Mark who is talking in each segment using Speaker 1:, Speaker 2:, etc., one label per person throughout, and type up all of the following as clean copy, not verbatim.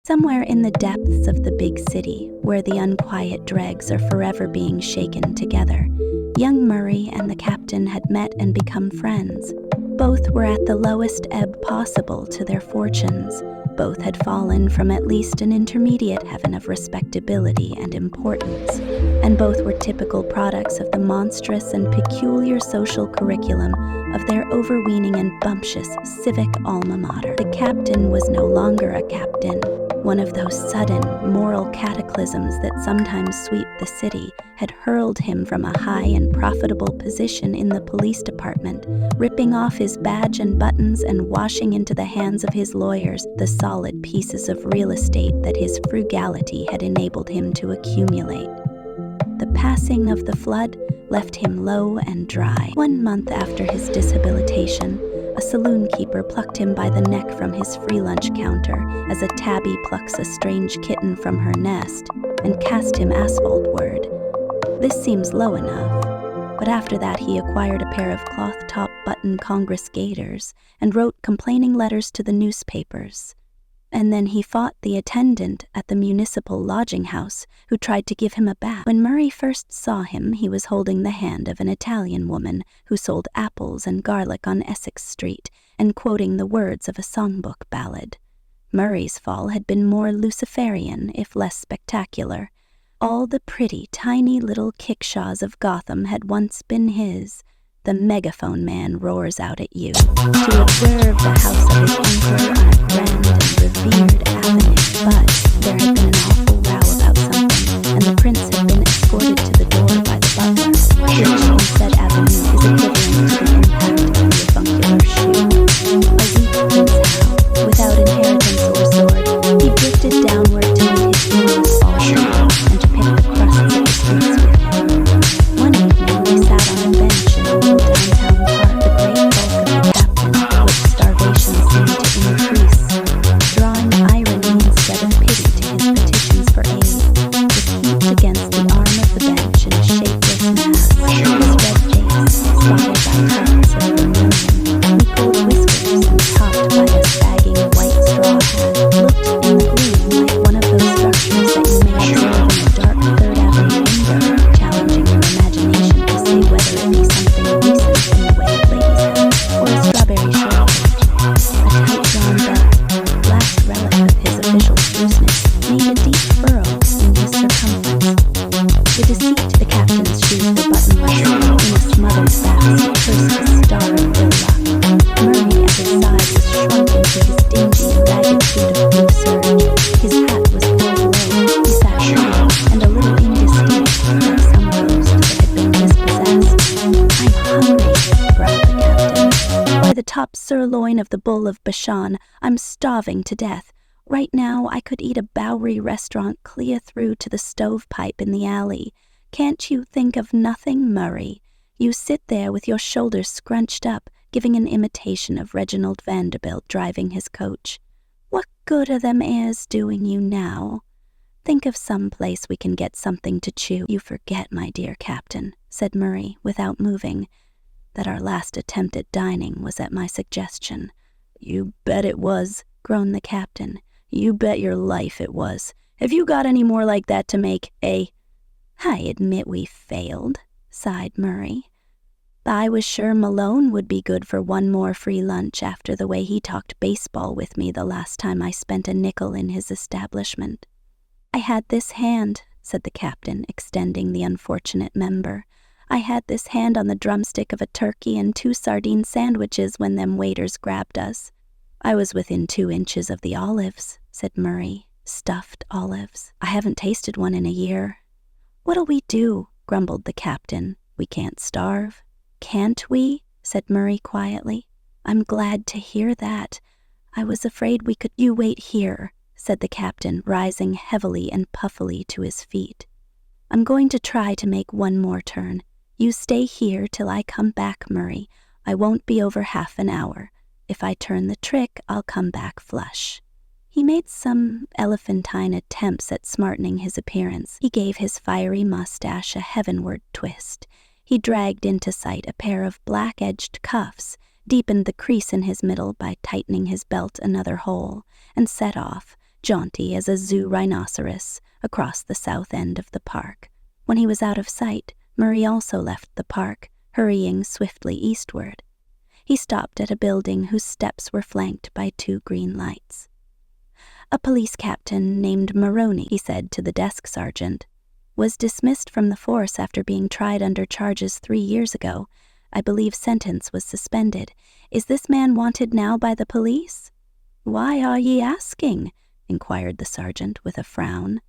Speaker 1: Somewhere in the depths of the big city, where the unquiet dregs are forever being shaken together, young Murray and the captain had met and become friends. Both were at the lowest ebb possible to their fortunes. Both had fallen from at least an intermediate heaven of respectability and importance, and both were typical products of the monstrous and peculiar social curriculum of their overweening and bumptious civic alma mater. The captain was no longer a captain. One of those sudden moral cataclysms that sometimes sweep the city had hurled him from a high and profitable position in the police department, ripping off his badge and buttons and washing into the hands of his lawyers the solid pieces of real estate that his frugality had enabled him to accumulate. The passing of the flood left him low and dry. 1 month after his dishabilitation, a saloon keeper plucked him by the neck from his free lunch counter as a tabby plucks a strange kitten from her nest and cast him asphaltward. This seems low enough, but after that he acquired a pair of cloth-top button Congress gaiters and wrote complaining letters to the newspapers. And then he fought the attendant at the municipal lodging house who tried to give him a bath. When Murray first saw him, he was holding the hand of an Italian woman who sold apples and garlic on Essex Street and quoting the words of a songbook ballad. Murray's fall had been more Luciferian, if less spectacular. All the pretty, tiny little kickshaws of Gotham had once been his. The megaphone man roars out at you to observe the house of his uncle on a grand and revered avenue. But there had been an awful row about something, and the prince had been escorted to the door by the butler, which in said avenue is equivalent to the impact of the avuncular shoe. A weak prince how, without inheritance or sword, he drifted downward to meet his humorous fall and to pick the crusts of the streets with him. One evening they sat on a bench in a little downtown park. The great bulk of the captain, which starvation seemed to increase, drawing irony instead of pity to his petitions for aid, was heaped against the arm of the bench in a shapeless mass. His red face, spotted by tufts of vermilion, wrinkled whiskers, and topped by a sagging white straw hat, looked in the gloom like one of those structures that you may observe in a dark Third Avenue window, challenging your imagination to say whether it be something recent in the way of ladies' hats, or a strawberry shortcake. A tight-drawn belt, last relic of his official spruceness, made a deep furrow in his circumference. The deceit the captain's shoes were buttonless, in a smothered fast, cursed the star of ill luck. Murray at his side was shrunk into his dingy and ragged suit of blue serge. His hat was pulled low, he sat short and a little indistinct, like some ghost that had been dispossessed. "I'm hungry," growled the captain. "By the top sirloin of the bull of Bashan, I'm starving to death. Right now I could eat a Bowery restaurant clear through to the stovepipe in the alley. Can't you think of nothing, Murray? You sit there with your shoulders scrunched up, giving an imitation of Reginald Vanderbilt driving his coach. What good are them airs doing you now? Think of some place we can get something to chew." "You forget, my dear captain," said Murray, without moving, "that our last attempt at dining was at my suggestion." "You bet it was," groaned the captain. "You bet your life it was. Have you got any more like that to make, eh?" "I admit we failed," sighed Murray. "I was sure Malone would be good for one more free lunch after the way he talked baseball with me the last time I spent a nickel in his establishment." "I had this hand," said the captain, extending the unfortunate member. "I had this hand on the drumstick of a turkey and 2 sardine sandwiches when them waiters grabbed us." "I was within 2 inches of the olives," said Murray. "Stuffed olives. I haven't tasted one in a year." "What'll we do?" grumbled the captain. "We can't starve." "Can't we?" said Murray quietly. "I'm glad to hear that. I was afraid we could—" "You wait here," said the captain, rising heavily and puffily to his feet. "I'm going to try to make one more turn. You stay here till I come back, Murray. I won't be over half an hour. If I turn the trick, I'll come back flush." He made some elephantine attempts at smartening his appearance. He gave his fiery mustache a heavenward twist. He dragged into sight a pair of black-edged cuffs, deepened the crease in his middle by tightening his belt another hole, and set off, jaunty as a zoo rhinoceros, across the south end of the park. When he was out of sight, Murray also left the park, hurrying swiftly eastward. He stopped at a building whose steps were flanked by 2 green lights. "A police captain named Maroney," he said to the desk sergeant, "was dismissed from the force after being tried under charges 3 years ago. I believe sentence was suspended. Is this man wanted now by the police?" "Why are ye asking?" inquired the sergeant with a frown.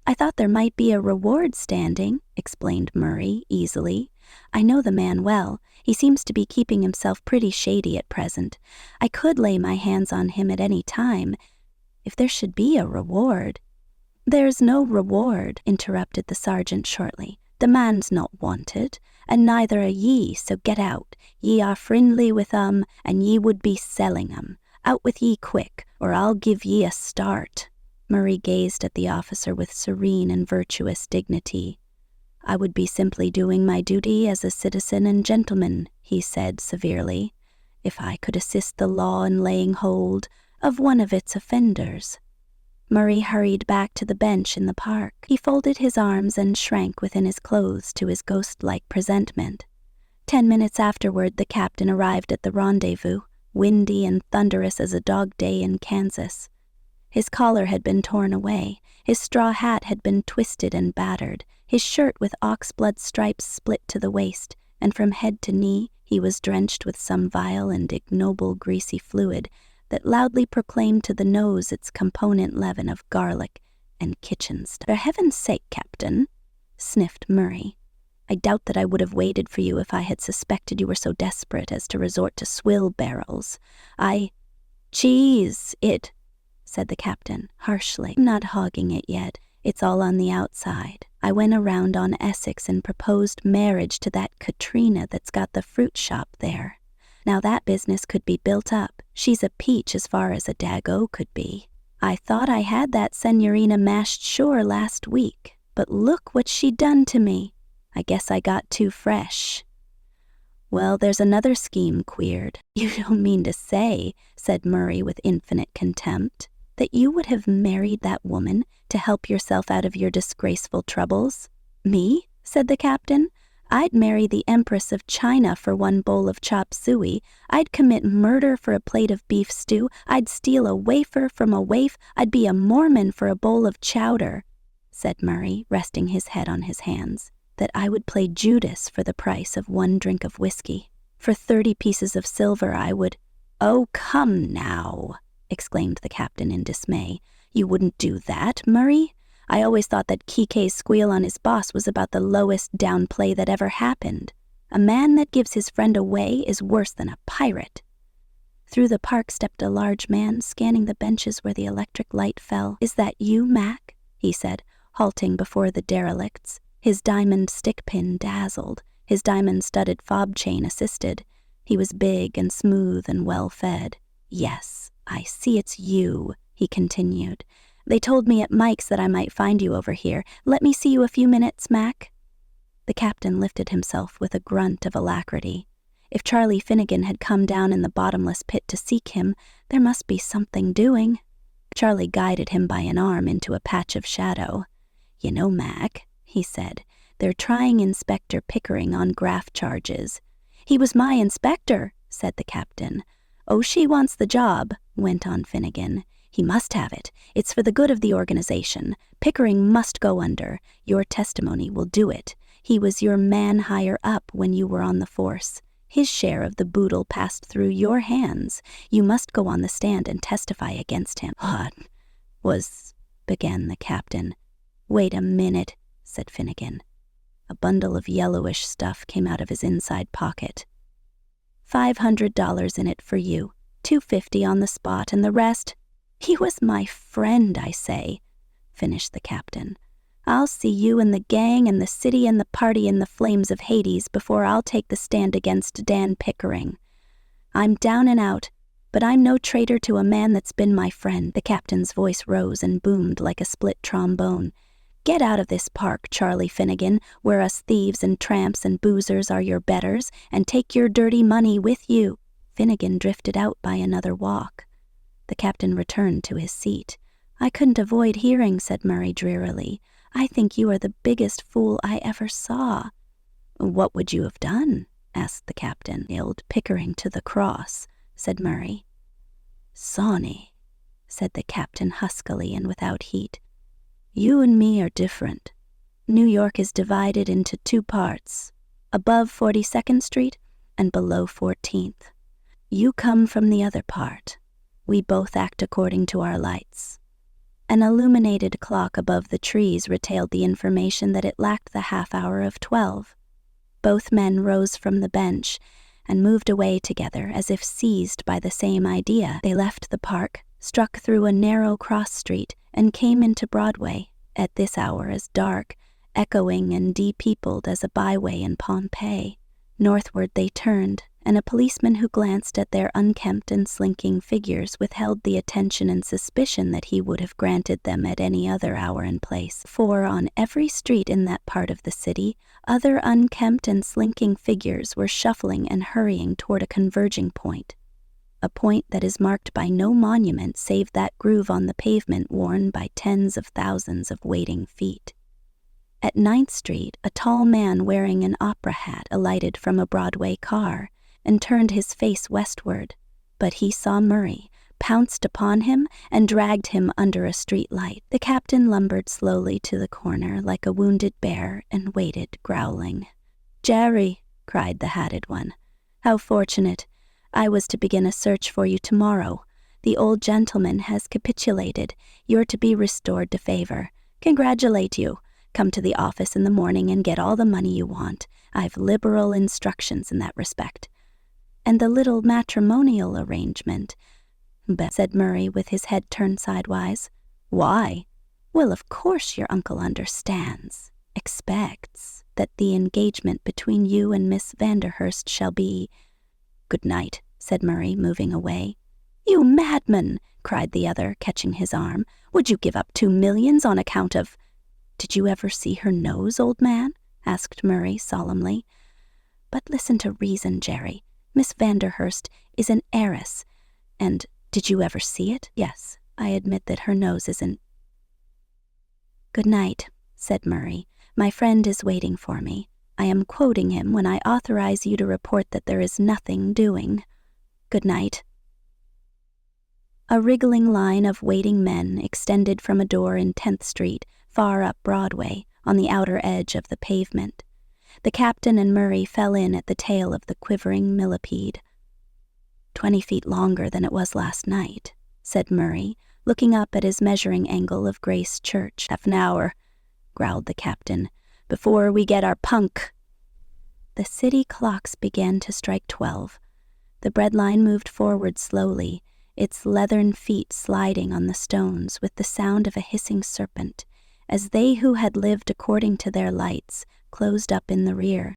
Speaker 1: "I thought there might be a reward standing," explained Murray easily. "I know the man well. He seems to be keeping himself pretty shady at present. I could lay my hands on him at any time. If there should be a reward—" "There's no reward," interrupted the sergeant shortly. "The man's not wanted, and neither are ye, so get out. Ye are friendly with and ye would be selling Out with ye quick, or I'll give ye a start." Murray gazed at the officer with serene and virtuous dignity. "I would be simply doing my duty as a citizen and gentleman," he said severely, "if I could assist the law in laying hold of one of its offenders." Murray hurried back to the bench in the park. He folded his arms and shrank within his clothes to his ghost-like presentment. 10 minutes afterward, the captain arrived at the rendezvous, windy and thunderous as a dog day in Kansas. His collar had been torn away, his straw hat had been twisted and battered, his shirt with oxblood stripes split to the waist, and from head to knee he was drenched with some vile and ignoble greasy fluid that loudly proclaimed to the nose its component leaven of garlic and kitchen stuff. "For heaven's sake, Captain," sniffed Murray, "I doubt that I would have waited for you if I had suspected you were so desperate as to resort to swill barrels. Cheese it," said the captain harshly. "I'm not hogging it yet. It's all on the outside. I went around on Essex and proposed marriage to that Katrina that's got the fruit shop there. Now that business could be built up. She's a peach as far as a Dago could be. I thought I had that senorina mashed sure last week, but look what she done to me. I guess I got too fresh." "Well, there's another scheme queered." "You don't mean to say," said Murray with infinite contempt, "that you would have married that woman to help yourself out of your disgraceful troubles?" "Me?" said the captain. "I'd marry the Empress of China for one bowl of chop suey. I'd commit murder for a plate of beef stew. I'd steal a wafer from a waif. I'd be a Mormon for a bowl of chowder," said Murray, resting his head on his hands. "That I would play Judas for the price of 1 drink of whiskey. For 30 pieces of silver I would—" "Oh, come now," exclaimed the captain in dismay. "You wouldn't do that, Murray? I always thought that Kike's squeal on his boss was about the lowest downplay that ever happened. A man that gives his friend away is worse than a pirate." Through the park stepped a large man, scanning the benches where the electric light fell. "Is that you, Mac?" he said, halting before the derelicts. His diamond stick pin dazzled, his diamond-studded fob chain assisted. He was big and smooth and well-fed. "Yes, I see it's you," he continued. "They told me at Mike's that I might find you over here. Let me see you a few minutes, Mac." The captain lifted himself with a grunt of alacrity. If Charlie Finnegan had come down in the bottomless pit to seek him, there must be something doing. Charlie guided him by an arm into a patch of shadow. "You know, Mac," he said, "they're trying Inspector Pickering on graft charges." "He was my inspector," said the captain. "Oh, she wants the job," went on Finnegan. "He must have it. It's for the good of the organization. Pickering must go under. Your testimony will do it. He was your man higher up when you were on the force. His share of the boodle passed through your hands. You must go on the stand and testify against him." "What was—" began the captain. "Wait a minute," said Finnegan. A bundle of yellowish stuff came out of his inside pocket. $500 in it for you, $250 on the spot, and the rest— "He was my friend, I say," finished the captain. "I'll see you and the gang and the city and the party in the flames of Hades before I'll take the stand against Dan Pickering. I'm down and out, but I'm no traitor to a man that's been my friend." The captain's voice rose and boomed like a split trombone. "Get out of this park, Charlie Finnegan, where us thieves and tramps and boozers are your betters, and take your dirty money with you." Finnegan drifted out by another walk. The captain returned to his seat. I couldn't avoid hearing, said Murray drearily. I think you are the biggest fool I ever saw. What would you have done? Asked the captain. Nailed Pickering to the cross, said Murray. Sawney, said the captain huskily and without heat. You and me are different. New York is divided into two parts, above 42nd Street and below 14th. You come from the other part. We both act according to our lights. An illuminated clock above the trees retailed the information that it lacked the half hour of 12. Both men rose from the bench and moved away together as if seized by the same idea. They left the park, struck through a narrow cross street, and came into Broadway, at this hour as dark, echoing and de-peopled as a byway in Pompeii. Northward they turned, and a policeman who glanced at their unkempt and slinking figures withheld the attention and suspicion that he would have granted them at any other hour and place. For on every street in that part of the city, other unkempt and slinking figures were shuffling and hurrying toward a converging point, a point that is marked by no monument save that groove on the pavement worn by tens of thousands of waiting feet. At 9th Street, a tall man wearing an opera hat alighted from a Broadway car and turned his face westward, but he saw Murray, pounced upon him, and dragged him under a street light. The captain lumbered slowly to the corner like a wounded bear and waited, growling. Jerry, cried the hatted one. How fortunate. I was to begin a search for you tomorrow. The old gentleman has capitulated. You're to be restored to favor. Congratulate you. Come to the office in the morning and get all the money you want. I've liberal instructions in that respect. And the little matrimonial arrangement, said Murray with his head turned sidewise. Why? Well, of course your uncle understands, expects, that the engagement between you and Miss Vanderhurst shall be— Good night, said Murray, moving away. You madman, cried the other, catching his arm. Would you give up 2 millions on account of— Did you ever see her nose, old man? Asked Murray solemnly. But listen to reason, Jerry. Miss Vanderhurst is an heiress, and did you ever see it? Yes, I admit that her nose isn't— Good night, said Murray. My friend is waiting for me. I am quoting him when I authorize you to report that there is nothing doing. Good night. A wriggling line of waiting men extended from a door in 10th Street, far up Broadway, on the outer edge of the pavement. The captain and Murray fell in at the tail of the quivering millipede. 20 feet longer than it was last night, said Murray, looking up at his measuring angle of Grace Church. Half an hour, growled the captain, before we get our punk. The city clocks began to strike 12. The bread line moved forward slowly, its leathern feet sliding on the stones with the sound of a hissing serpent, as they who had lived according to their lights closed up in the rear.